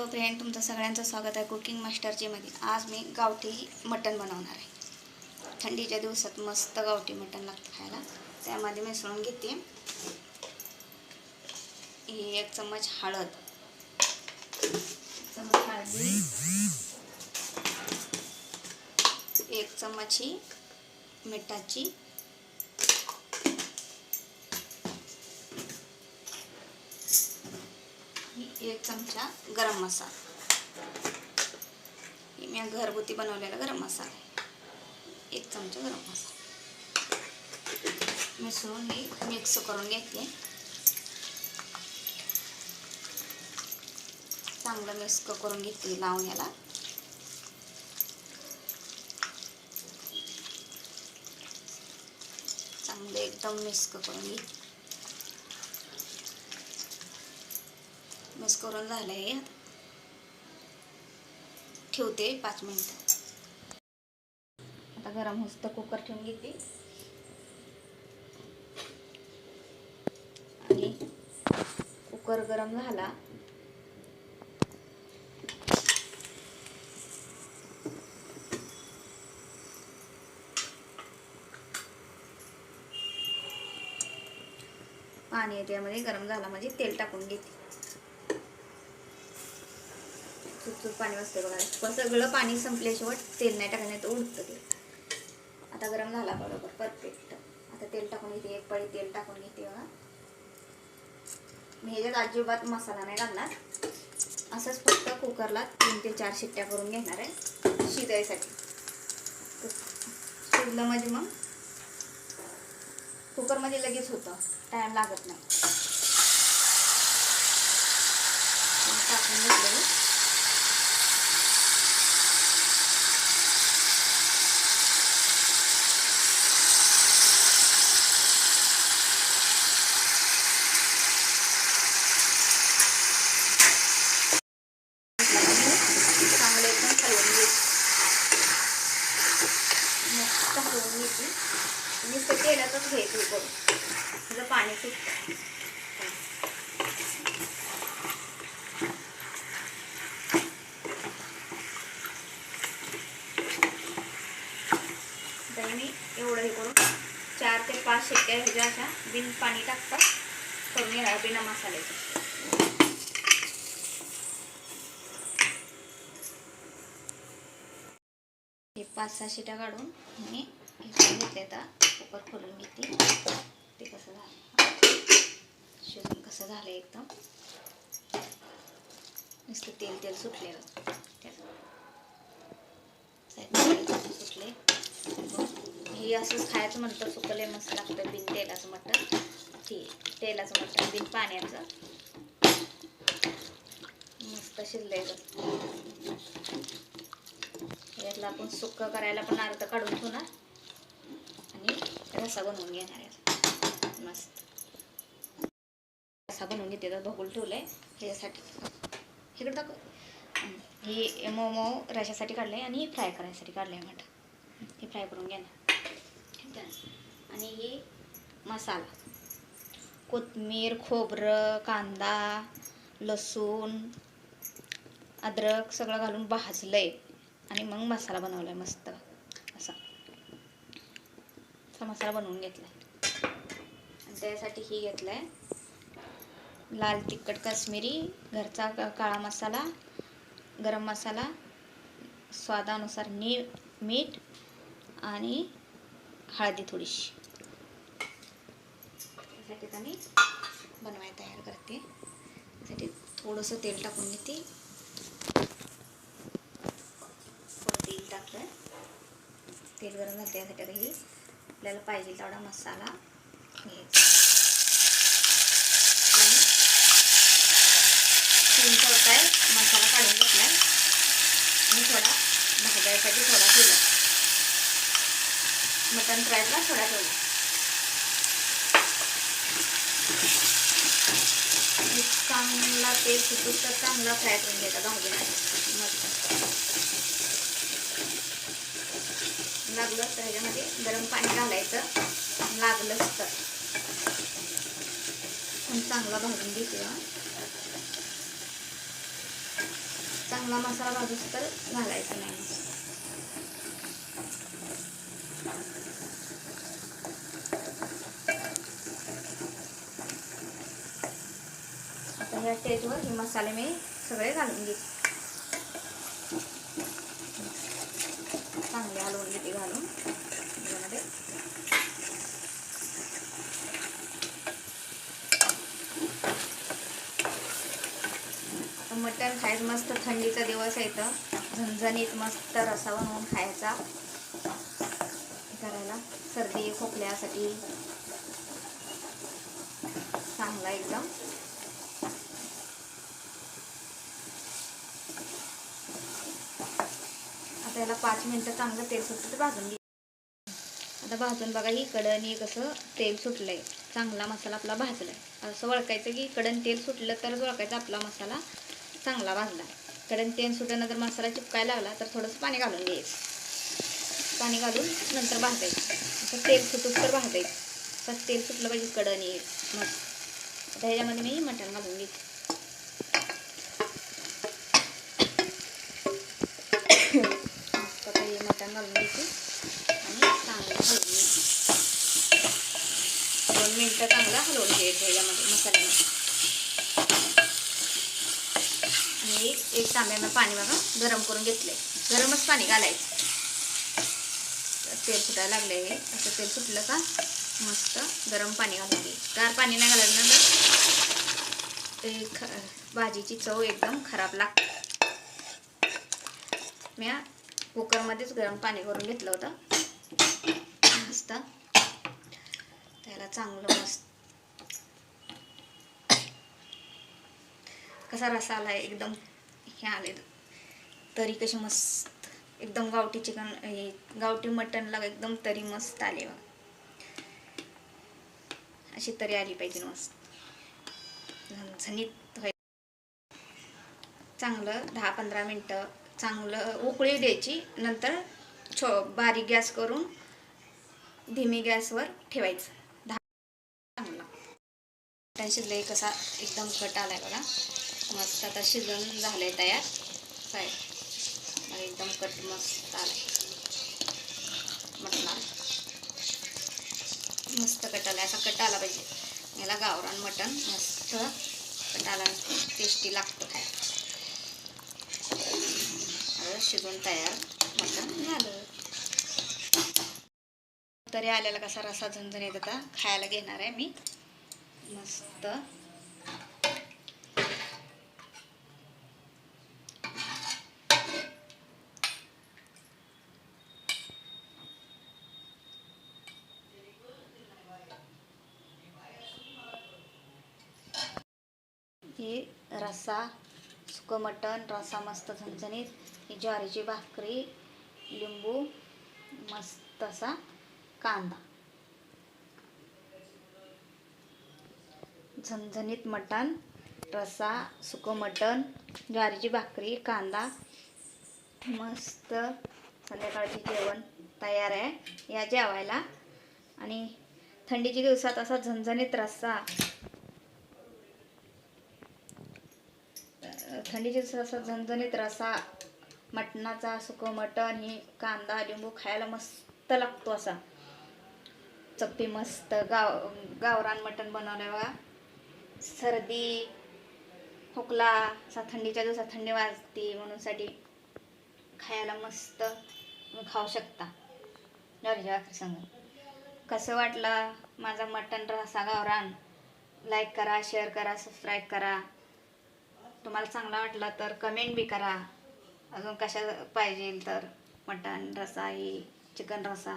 Friend, तुमचं सगळ्यांचं स्वागत आहे कुकिंग मास्टरची मध्ये। आज मी गावठी मटण बनवणार आहे। थंडीच्या दिवसात मस्त गावठी मटण लागतं खायला। त्यामध्ये मिसळून घेते ही 1 चम्मच हळद, हळदी, 1 चम्मच ही मिठाची, 1 चमचा गरम मसाला। हे मी घरगुती बनवलेला गरम मसाला आहे। 1 चमचा गरम मसाला मिसळून हे मिक्स करून घेते। चांगलं मिक्स करून घेते लावून याला। चांगलं एकदम मिक्स करून घेते। मिक्स करून झालंय, ठेवते 5 मिनिटं। आता गरम होतं कुकर ठेवून घेते आणि कुकर गरम झाला पाणी त्यामध्ये गरम झाला म्हणजे तेल टाकून घेते। चुपचुप पाणी वाजते बघा, सगळं पाणी संपल्याशिवाय तेल नाही टाकण्यात उडतं ते। आता गरम झाला बरोबर परफेक्ट। आता तेल टाकून घेते, 1 पळी तेल टाकून घेते बघा। मी ह्याच्यात अजिबात मसाला नाही घालणार, असंच फक्त कुकरला 3 ते 4 शिट्ट्या करून घेणार आहे शिजायसाठी। शिजलं म्हणजे मग कुकरमध्ये लगेच होतं, टाइम लागत नाही। टाकून घेतलं चांगलं एकदम हलवून घ्यायची। नुसतं तेलातच घ्यायचं करून, त्याचं पाणी सुटतं। तरी मी एवढं हे करून 4 ते 5 शिट्ट्या ह्याच्या अशा बिन पाणी टाकता करून घेणार, बिना मसाल्याचं। हे 5-6 शिट्ट्या काढून मी हे घेतले। आता कुकर खोलून घेते, ते कसं झालं शिजून कसं झालं एकदम नुसतं तेल सुटलेलं सुटले। हे असंच खायचं म्हणतं, सुकले मस्त लागतं बिन तेलाचं मटण। तेलाचं मटण बिन पाण्याचं मस्त शिजलंय। यातला आपण सुक्क करायला पण अर्ध काढून ठेवणार आणि रस्सा बनवून घेणार आहे मस्त। रस्सा बनवून घेते, तर बघून ठेवलंय ह्याच्यासाठी। इकडे टाक, हे मोमो रशासाठी काढलंय आणि फ्राय करायसाठी काढलंय मटण। हे फ्राय करून घेणार। आणि हे मसाला, कोथिंबीर, खोबरं, कांदा, लसूण, अद्रक सगळं घालून भाजलंय आणि मग मसाला बनवलाय मस्त असा मसाला बनवून घेतलाय। आणि त्यासाठी ही घेतलाय लाल तिखट, काश्मीरी, घरचा काळा मसाला, गरम मसाला, स्वादानुसार मीठ आणि हळदी थोडीशी। त्यासाठी मी बनवायला तयार करते। त्यासाठी थोडंसं तेल टाकून घेते, तेल टाकलं, तेल गरम झालं त्यासाठी आता ही आपल्याला पाहिजे तेवढा मसाला घ्यायचा। 3 चौथाई मसाला काढून घेतलाय आणि थोडा भाजायसाठी थोडा ठेवला, मटण फ्रायला थोडा ठेवला। चांगला तेल सुटून तर चांगला फ्राय करून घ्यायचा भाजून मस्त। लागलं तर ह्याच्यामध्ये गरम पाणी घालायचं, लागलंच तर पण चांगला भाजून घेते। चांगला मसाला भाजूस तर घालायचं नाही. आता ह्या स्टेजवर हे मसाले मी सगळे घालून घेते. चांगले हलवून घेते घालून त्यामध्ये. मटण खायचं मस्त, थंडीचा दिवस आहे तर झणझणीत मस्त रस्सा बनवून खायचा. करायला सर्दी खोकल्यासाठी चांगला एकदम. आता याला 5 मिनिटं चांगलं तेल सुटतं भाजून घे. आता भाजून बघा ही कडणी कसं तेल सुटलंय, चांगला मसाला आपला भाजलाय. असं ओळखायचं की कडण तेल सुटलं तरच ओळखायचं आपला मसाला चांगला भाजला. कडण तेल सुटल्यानंतर मसाला चिपकायला लागला तर थोडंसं पाणी घालून घ्यायचं. पाणी घालून नंतर भाजायचं. असं तेल सुटूस तर भाजायचं. असं तेल सुटलं पाहिजे कडणी मस्त. आता ह्याच्यामध्ये मी मटण घालून घेते. मस्त आता हे मटण घालून घ्यायचे आणि चांगलं हलवून घ्यायचं. 2 मिनिटं चांगलं हलवून घ्यायचं ह्याच्यामध्ये मसाल्यामध्ये. आणि एक तांब्यानं पाणी बघा गरम करून घेतलंय. गरमच पाणी घालायचं. तेल सुटायला लागले हे. असं तेल सुटलं का मस्त गरम पाणी घालून घ्यायचं. गार पाणी नाही घालायचं ना भाजीची चव एकदम खराब लागते. मी कुकरमध्येच गरम पाणी करून घेतलं होतं मस्त. त्याला चांगलं मस्त कसा रसा आला एकदम हे आले तरी कशी मस्त एकदम गावठी चिकन गावठी मटनला एकदम तरी मस्त आले. अशी तरी आली पाहिजे मस्त झणझणीत. चांगलं 10-15 मिनटं चांगलं उकळी द्यायची. नंतर बारीक गॅस करून धीमी गॅसवर ठेवायचं. चांगला मटण शिजलंय कसा एकदम कट आलाय बघा मस्त. आता शिजून झालंय तयार. काय एकदम कट मस्त आलाय मटणाला. मस्त कट आलाय. असा कट आला पाहिजे याला. गावरान मटण मस्त कट आला टेस्टी लागतं खायला. शिजून तयार मटण झालं. तरी आलेला कसा रसा झणझणीत आता खायला घेणार आहे मी मस्त. हे रस्सा सुकं मटण रस्सा मस्त झणझणीत. ही ज्वारीची भाकरी लिंबू मस्त असा कांदा. झणझणीत मटण रस्सा सुकं मटण ज्वारीची भाकरी कांदा मस्त. संध्याकाळचे जेवण तयार आहे या जेवायला. आणि थंडीच्या दिवसात असा झणझणीत रस्सा थंडीच्या दिवसात असा झणझणीत रस्सा मटणाचा सुकं मटण ही कांदा लिंबू खायला मस्त लागतो. असा चप्पी मस्त गावरान मटण बनवलं बघा. सर्दी खोकला असा थंडीच्या दिवसात थंडी वाजते म्हणून साठी खायला मस्त खाऊ शकता ज्वारीच्या भाकरी संग. कसं वाटलं माझा मटण रस्सा गावरान? लाईक करा, शेअर करा, सबस्क्राईब करा. तुम्हाला चांगला वाटला तर कमेंट बी करा. अजून कशा पाहिजे तर मटण रस्सा ही चिकन रस्सा